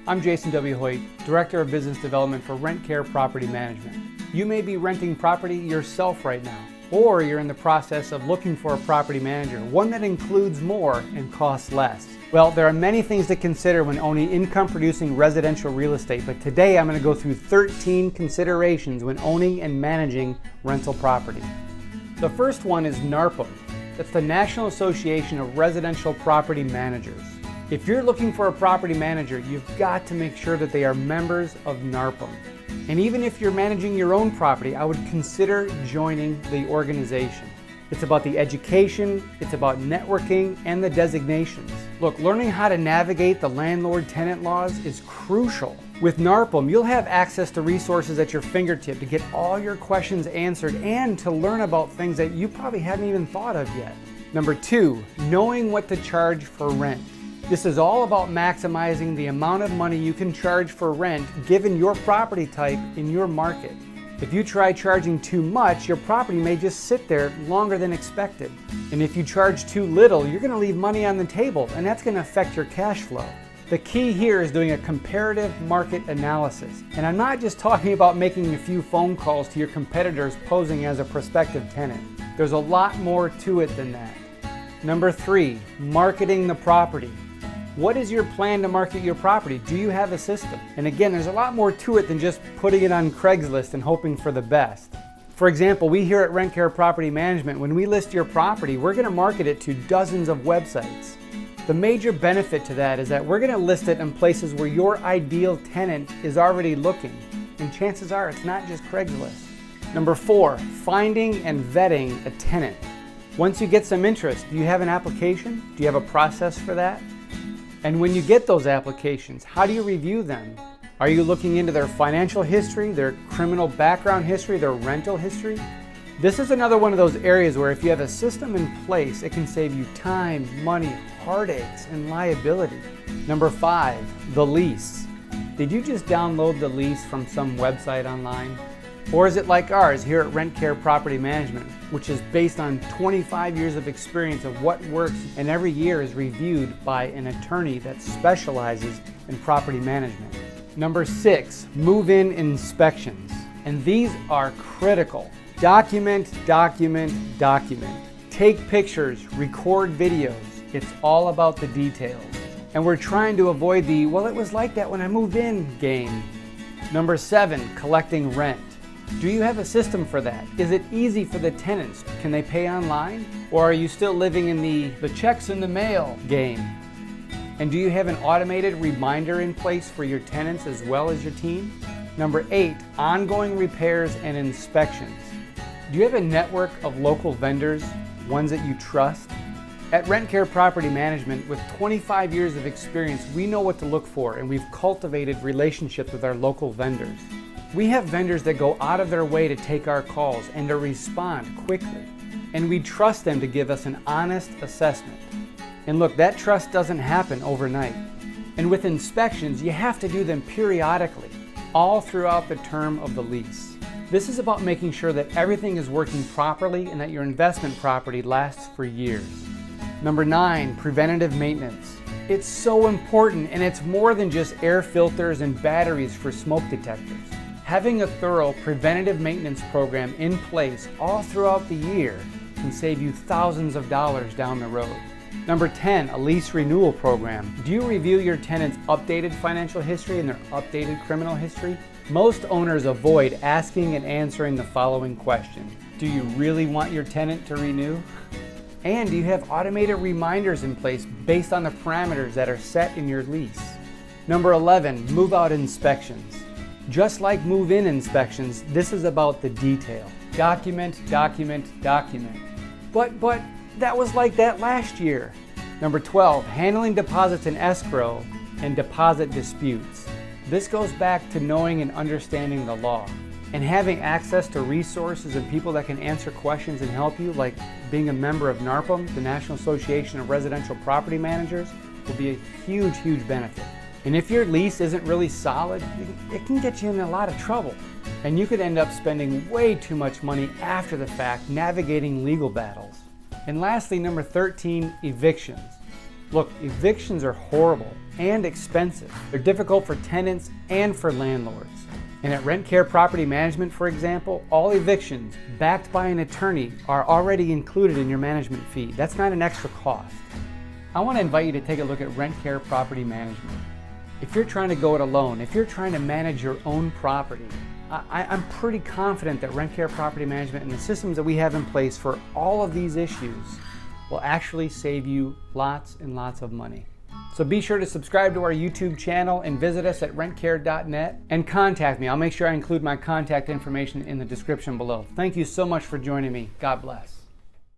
I'm Jason W. Hoyt, Director of Business Development for RentCare Property Management. You may be renting property yourself right now, or you're in the process of looking for a property manager, one that includes more and costs less. Well, there are many things to consider when owning income-producing residential real estate, but today I'm going to go through 13 considerations when owning and managing rental property. The first one is NARPM. That's the National Association of Residential Property Managers. If you're looking for a property manager, you've got to make sure that they are members of NARPM. And even if you're managing your own property, I would consider joining the organization. It's about the education, it's about networking, and the designations. Look, learning how to navigate the landlord-tenant laws is crucial. With NARPM, you'll have access to resources at your fingertip to get all your questions answered and to learn about things that you probably haven't even thought of yet. Number 2, knowing what to charge for rent. This is all about maximizing the amount of money you can charge for rent given your property type in your market. If you try charging too much, your property may just sit there longer than expected. And if you charge too little, you're going to leave money on the table, and that's going to affect your cash flow. The key here is doing a comparative market analysis. And I'm not just talking about making a few phone calls to your competitors posing as a prospective tenant. There's a lot more to it than that. Number 3, marketing the property. What is your plan to market your property? Do you have a system? And again, there's a lot more to it than just putting it on Craigslist and hoping for the best. For example, we here at RentCare Property Management, when we list your property, we're going to market it to dozens of websites. The major benefit to that is that we're going to list it in places where your ideal tenant is already looking. And chances are it's not just Craigslist. Number 4, finding and vetting a tenant. Once you get some interest, do you have an application? Do you have a process for that? And when you get those applications, how do you review them? Are you looking into their financial history, their criminal background history, their rental history? This is another one of those areas where if you have a system in place, it can save you time, money, heartaches, and liability. Number 5, the lease. Did you just download the lease from some website online? Or is it like ours here at RentCare Property Management, which is based on 25 years of experience of what works, and every year is reviewed by an attorney that specializes in property management. Number 6, move-in inspections. And these are critical. Document, document, document. Take pictures, record videos. It's all about the details. And we're trying to avoid the, well, it was like that when I moved in game. Number 7, collecting rent. Do you have a system for that? Is it easy for the tenants? Can they pay online? Or are you still living in the checks in the mail game? And do you have an automated reminder in place for your tenants as well as your team? Number 8, ongoing repairs and inspections. Do you have a network of local vendors, ones that you trust? At RentCare Property Management, with 25 years of experience, we know what to look for, and we've cultivated relationships with our local vendors. We have vendors that go out of their way to take our calls and to respond quickly. And we trust them to give us an honest assessment. And look, that trust doesn't happen overnight. And with inspections, you have to do them periodically, all throughout the term of the lease. This is about making sure that everything is working properly and that your investment property lasts for years. Number 9, preventative maintenance. It's so important, and it's more than just air filters and batteries for smoke detectors. Having a thorough preventative maintenance program in place all throughout the year can save you thousands of dollars down the road. Number 10, a lease renewal program. Do you review your tenant's updated financial history and their updated criminal history? Most owners avoid asking and answering the following question. Do you really want your tenant to renew? And do you have automated reminders in place based on the parameters that are set in your lease? Number 11, move-out inspections. Just like move-in inspections, this is about the detail. Document, document, document. But that was like that last year. Number 12, handling deposits in escrow and deposit disputes. This goes back to knowing and understanding the law. And having access to resources and people that can answer questions and help you, like being a member of NARPM, the National Association of Residential Property Managers, will be a huge, huge benefit. And if your lease isn't really solid, it can get you in a lot of trouble. And you could end up spending way too much money after the fact navigating legal battles. And lastly, number 13, evictions. Look, evictions are horrible and expensive. They're difficult for tenants and for landlords. And at RentCare Property Management, for example, all evictions backed by an attorney are already included in your management fee. That's not an extra cost. I want to invite you to take a look at RentCare Property Management. If you're trying to go it alone, if you're trying to manage your own property, I'm pretty confident that RentCare Property Management and the systems that we have in place for all of these issues will actually save you lots and lots of money. So be sure to subscribe to our YouTube channel and visit us at rentcare.net and contact me. I'll make sure I include my contact information in the description below. Thank you so much for joining me. God bless.